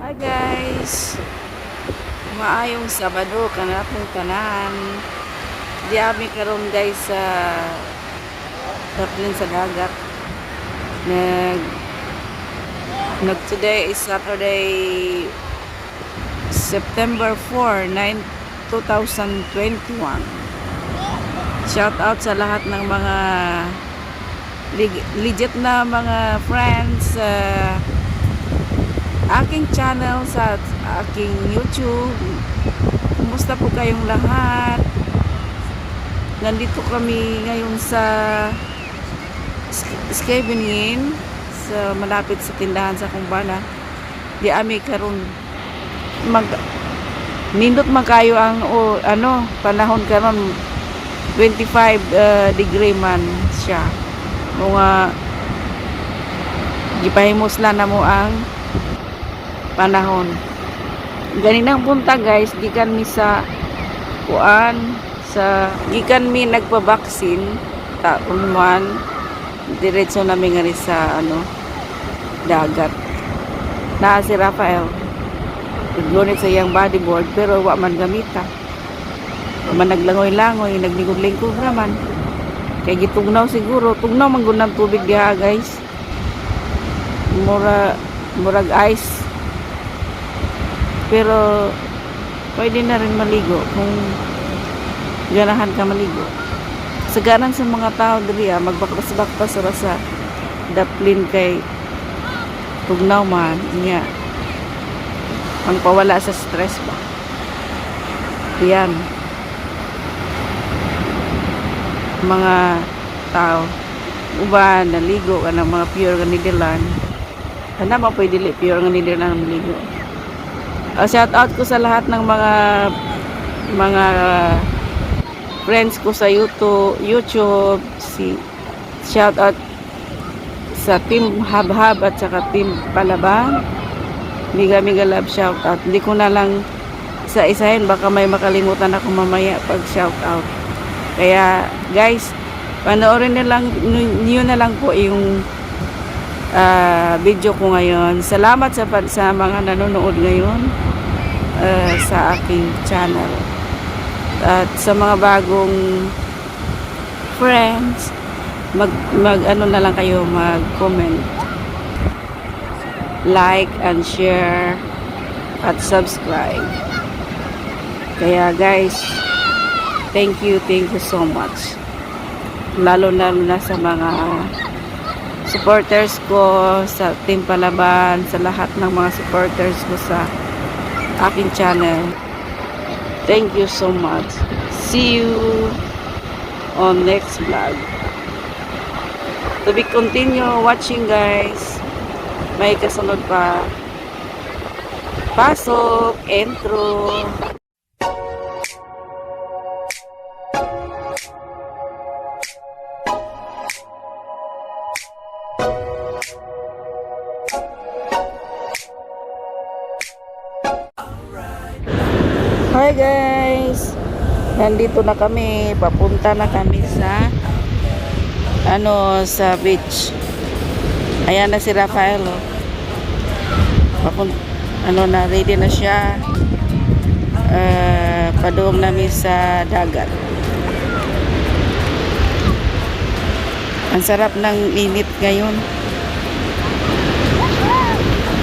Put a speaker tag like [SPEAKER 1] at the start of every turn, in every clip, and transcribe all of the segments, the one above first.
[SPEAKER 1] Hi guys, maayong Sabado kanapong tanan. Di ami karon guys sa Taplin sa dagat. Nag nag today is Saturday, September 4, 2021. Shout out sa lahat ng mga legit na mga friends sa aking channel, sa aking YouTube. Kumusta po kayong lahat? Nandito kami ngayon sa Scheveningen, sa malapit sa tindahan sa Kumbana. Di ami karon nindot man kayo ang panahon karon 25 degree man siya. Mga gipahimos lang na mo ang panahon. Ganinang punta guys, gikan mi sa gikan mi nagpabaksin taon man, diretso namin nga sa dagat. Na si Rafael ngunit sa iyang bodyboard pero wa man gamita, wa man naglangoy-langoy, naglingkod-lingkod naman kay gitugnaw siguro, tugnaw man gud ng tubig diha guys, murag ice. Pero pwede na rin maligo kung ganahan ka maligo. Sagaran sa mga tao diri magbaktas-baktas sa daplin kay tugnaw man niya. Ang pawala sa stress ba. Yan. Mga tao uban naligo ka ng mga pure ganidilan. Ana ba pwede pure ganidilan maligo. Shout out ko sa lahat ng mga friends ko sa YouTube. Shout out sa Team Habhab at saka Team Palaban. Mega love shout out. Hindi ko na lang isa-isahin, baka may makalimutan ako mamaya pag shout out. Kaya guys, panoorin niyo na lang po yung video ko ngayon. Salamat sa mga nanonood ngayon sa aking channel. At sa mga bagong friends, mag na lang kayo, mag-comment, like and share at subscribe. Kaya guys, thank you so much. Lalo na sa mga supporters ko sa Team Palaban, sa lahat ng mga supporters ko sa aking channel. Thank you so much. See you on next vlog. To be continue watching guys. May kasunod pa. Pasok, intro. Hi guys, nandito na kami, papunta na kami sa sa beach. Ayan na si Rafael, ready na siya. Padung namin sa dagat. Ang sarap ng init ngayon,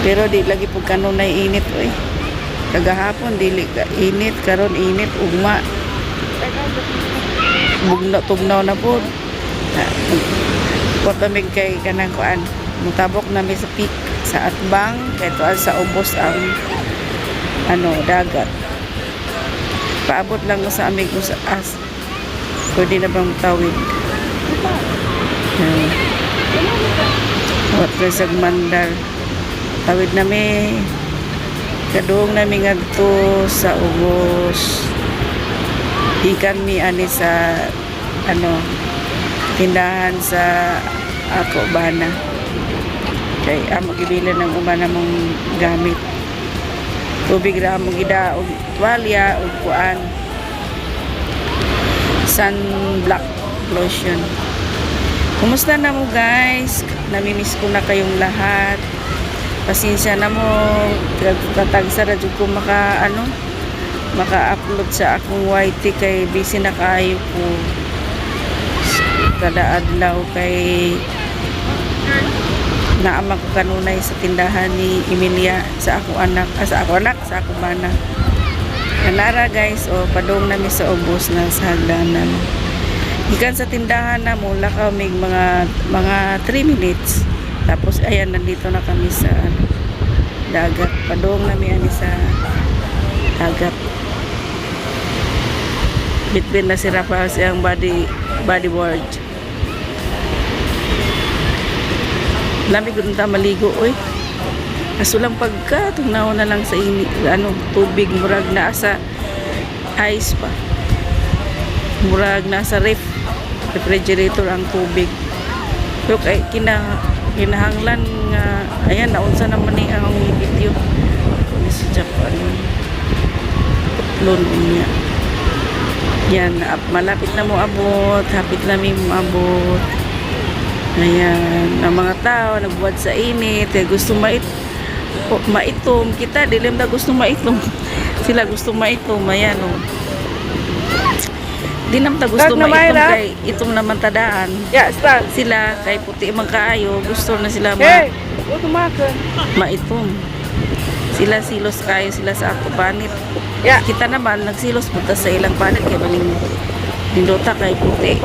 [SPEAKER 1] pero di lagi po kanunay init kagahapon dili ka init, karon init ugma, tugnaw na po. Portamig kay kanang kuan, mutabok namin sa peak sa Atbang kay tuan sa ubos ang dagat. Paabot lang sa amig ko sa pwede na bang tawid. Wat sa Mandar tawid namin. Kadung namin ngadto sa ubos. Ikan mi ani sa tindahan sa ako bana. Kay amo gibili ng umana mong gamit. Tubig ra mo gida og tuwalya og kuan. Sunblock lotion. Kumusta na mo guys? Namimiss ko na kayong lahat. pasensya na mo katagsa ra jud ko maka-upload sa akong YT kay busy na kaayo ko kada adlaw kay naama ko kanunay sa tindahan ni Emilia sa ako bana. Kanara guys, padong nami sa ubos na sa hagdanan. Gikan sa tindahan na mo lakaw mig mga 3 minutes. Tapos ayan, nandito na kami sa dagat. Padong nami ani sa dagat. Bitbit na si Rafael siyang bodyboard. Lamig ko ta maligo oy. Kaso lang pagka tugnaw na lang sa tubig murag na sa ice pa. Murag na sa refrigerator ang tubig. Pero kay kinahanglan nga ayan naunsa naman ni ang video. Kuno si Japan. Tutlon niya. Yan, malapit na mo abot, hapit na mo abot. Ayan, ang mga tao nagbuhat sa init, gusto maitom kita, dilim na gusto maitom. Sila gusto maitom, ayan o. Di naman ta gusto maitom kay itong naman tadaan. Sila kay puti magkaayo, gusto na sila maitom. Sila silos kayo sila sa ako panit. Kita naman nagsilos punta sa ilang panit kay baling dindota kay puti.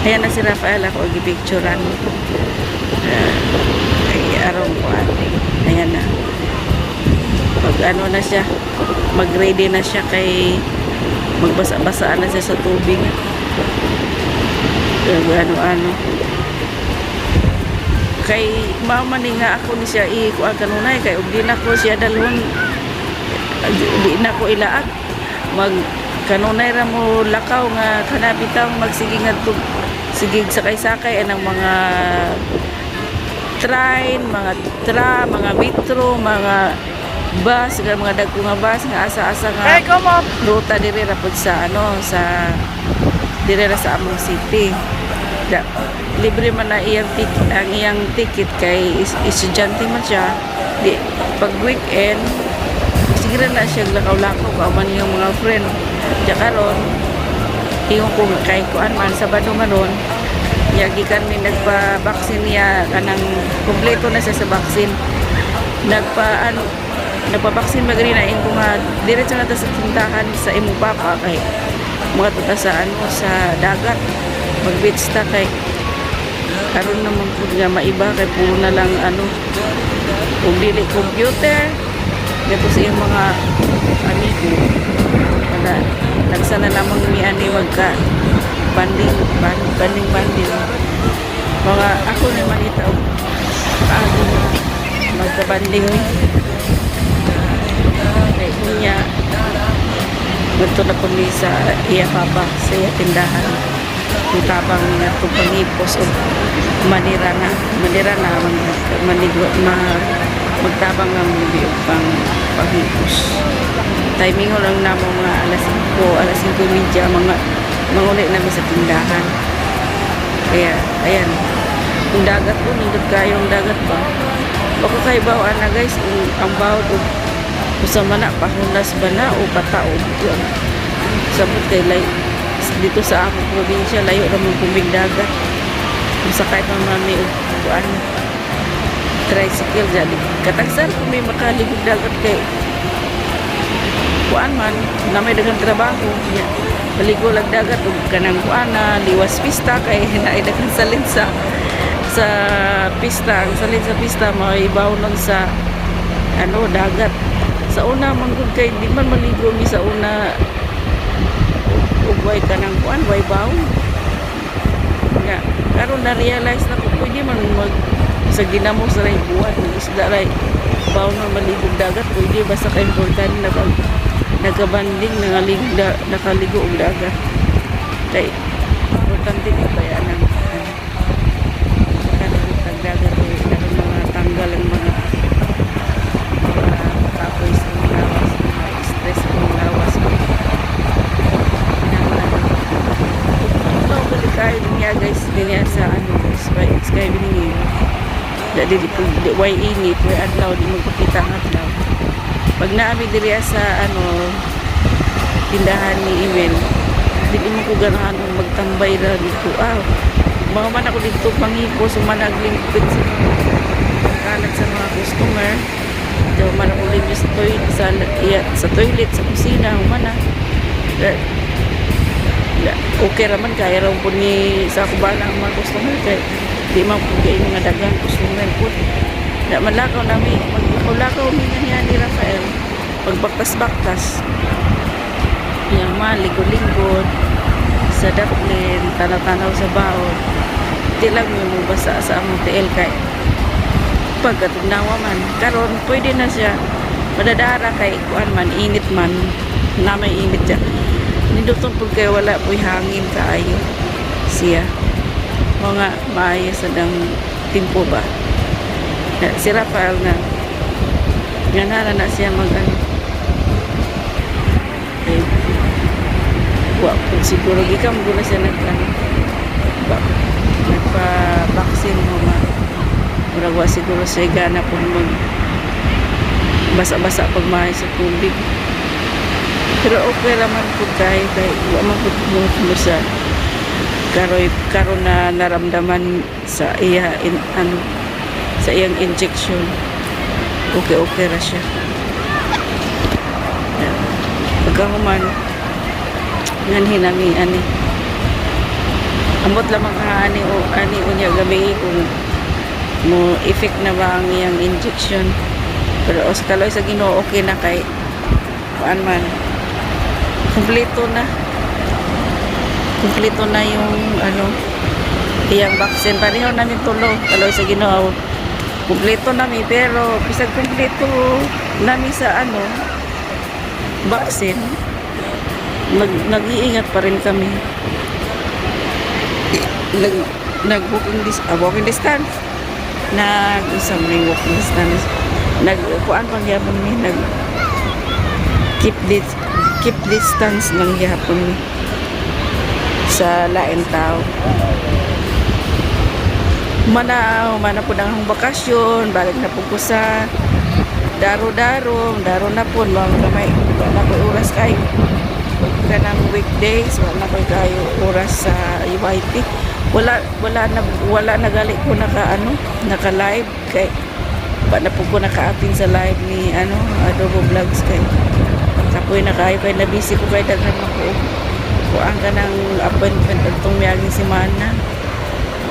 [SPEAKER 1] Ayan na si Rafael ako gipicturean. Ay arong ko ate. Ayan na. Pag ano na siya, mag-ready na siya kay magbasa-basaan na siya sa tubig. Ano. Kay mama ni nga ako ni siya kuan kanunay kay ug di na ko siya dalhon. Di na ko ilaat. Kanunay ra mo lakaw nga kanabitang magsiging ngadto sigig sakay-sakay anang mga train, mga mga metro, mga bus, mga dagko nga bus nga asa-asa nga ruta diri ra pud sa diri ra sa among city. Libre man na ang iyang ticket kay estudyante man siya. Di pag weekend siguro na siya lakaw-lakaw kauban yung mga friend. Diya karon tingog ko kay kuan man Sabado maron gikan mi nagpa-vaccine niya kanang kompleto na siya sa vaccine. Nagpa-vaccine magari na ko nga diretso na ta sa tindahan sa imong papa kay mga tuta sa sa dagat mag-beach ta kay karon naman pud nga maiba kay puro na lang ug dili computer dito sa iyong mga amigo wala nagsana namang ni ani magka banding mga ako naman ito magka-banding kay kunya gusto na po ni sa iya papa sa iya tindahan yung tabang nga itong pangipos o manira na magtabang nga pang pangipos. Timing ko lang na mga alas 5:30 mga mangulit namin sa tindahan. Kaya ayan yung dagat po nindot kayong dagat ba bako kay bawaan na guys ang bawod o kusama na pahunas ba na o pataog yun sabot kay dito sa akong probinsya layo naman kumig dagat masakay pa mami o kuan tricycle jadi katagsan kung may makaligog dagat kay kuan man na may dagang trabaho niya baligo lang dagat o kanang kuan na liwas pista kay naidagang salin sa pista ang salin sa pista maibaw nun sa dagat sa una manggod kay di man maligo mi sa una ugway ka ng kuan way baw nga karon na realize na ko pwede man sa ginamo sa ray buwan isda ray baw na maligog dagat pwede basta ka importante na pag nagabanding nakaligo og dagat kay importante ni bayanan kanang dagat mga tanggal ang mga kapoy sa lawas stress ng lawas kayo niya guys ganyan sa sky biningi di way init, way adlaw di magpakita ang adlaw. Pag naami diri sa tindahan ni Emil, dili mo ko ganahan magtambay ra dito. Mga man ako dito panghipo, sumanagling-pit kalat sa mga customer. Diyo man ako limpyo sa toilet, sa kusina, humana. Okay raman, kaya raw po ni sa kubala ang mga customer, kaya di man po kayo mga dagang customer po. Malakaw namin, maglakaw niya ni Rafael, pagbaktas-baktas. Yung mga linggo-linggo sa daplin, tanaw-tanaw sa baon. Di lang yung basa sa among TL kay pagkatugnawa man. Karon pwede na siya madadara kay kuan man, init man. Na may init siya. Nindutong po kay wala po'y hangin kaayo siya. Mga maayos sa dang timpo ba. Si Rafael na nga na siya mag-ano. Siguro gikam gula siya nagpa-vaccine mo muragwa siguro siya gana po mag basa-basa pag mahay sa tubig, pero okay naman po kay wala man po mo sa karon na naramdaman sa sa iyang injection. Okay ra siya. Pagkahuman nganhin nami ambot lamang ani unya gabi kung mo effect na ba ang iyang injection, pero os kaloy sa Ginoo okay na kay kuan man kumpleto na yung iyang vaccine. Pareho namin tulo kaloy sa Ginoo, kumpleto nami, pero bisag kumpleto nami sa vaccine, nag-iingat pa rin kami. Walking distance. Walking distance. Kuan pang yapon mi, keep distance lang yapon mi sa lain tao. Mana po ang bakasyon, balik na po ko sa daro na po mga kamay na po oras kayo kanang weekdays, wala ko kayo oras sa UIT. Wala na gali ko naka live kay na po ko naka-attend sa live ni Adobo Vlogs kay kapoy na kayo kay na busy ko kay daghan ako kuan ka ng appointment atong miyaging semana.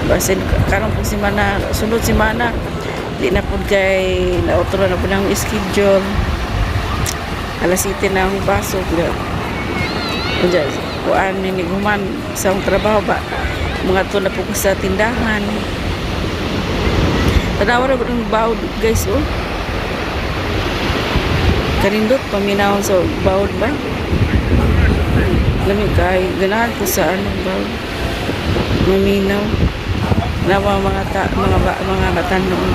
[SPEAKER 1] Basin karon po semana, sunod semana di na po kay nautro na po ng schedule. Alas 7 na ang pasok kuan ni guman sa trabaho ba mga to na po ko sa tindahan. Tanawa ra ng bawd guys kanindot paminahon sa bawd ba lami kay ganahan ko sa bawd maminaw na mga batan noon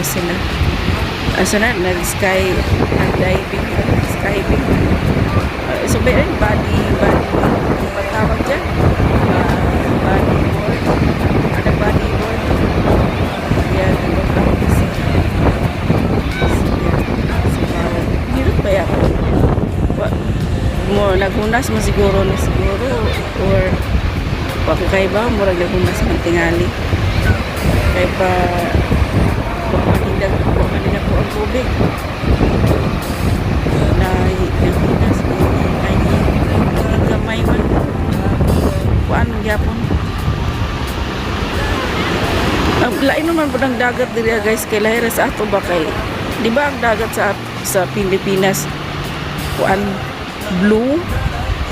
[SPEAKER 1] sila nag-diving so meron body patawag dyan body board yan nagpapawag kasi hirap ba yan naghunas mo siguro or wako kay ba murag naghunas ng tingali kay pa kanina po ang tubig na naghunas gamay man kuan gyapon. Ang lain naman po ng dagat diri guys kay lahira sa ato ba kay di ba ang dagat sa Pilipinas kuan blue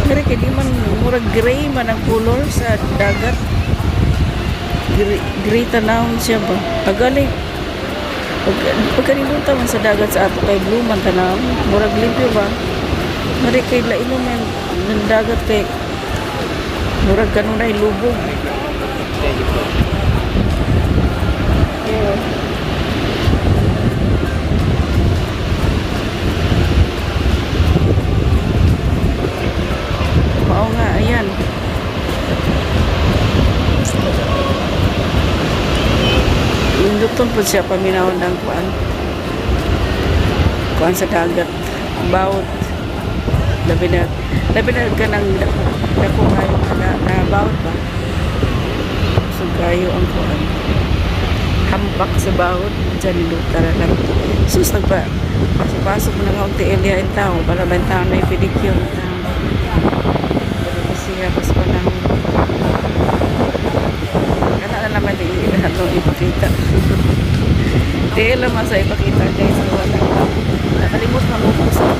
[SPEAKER 1] pero kay di man murag gray man ang color sa dagat, gray tanawon siya ba agali pagkalimutan man sa dagat sa ato kay blue man tanawon murag limpyo ba mari kay lain naman ng dagat kay murag kanunay lubog. Oo nga, ayan. po siya paminahon ng kuan sa dagat. Bawot. Labi na ka ng dako kayo na bawot ba? So kayo ang kuan. Hampak sa bawot. Diyan nilutara lang. Sus, pasok mo na nga ang tiilya yung tao. Para ba yung tao na ipidikyo. Pero siya, pas pa lang. Kana na naman iilahan nung ipakita. Dahil naman sa ipakita guys. Nakalimot na mo po sa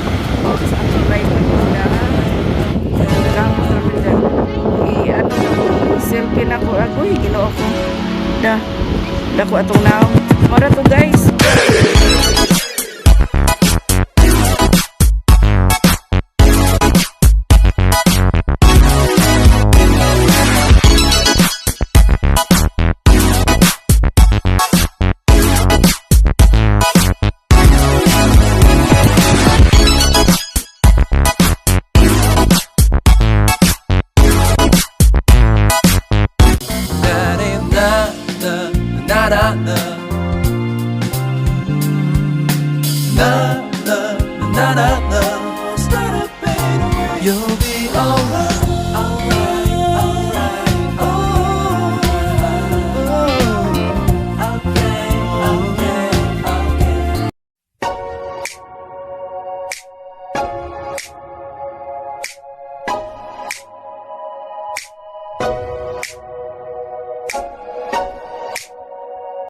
[SPEAKER 1] aking live na selfie na ko ako ginoo ko dako atong naong mora to guys.
[SPEAKER 2] You'll be alright.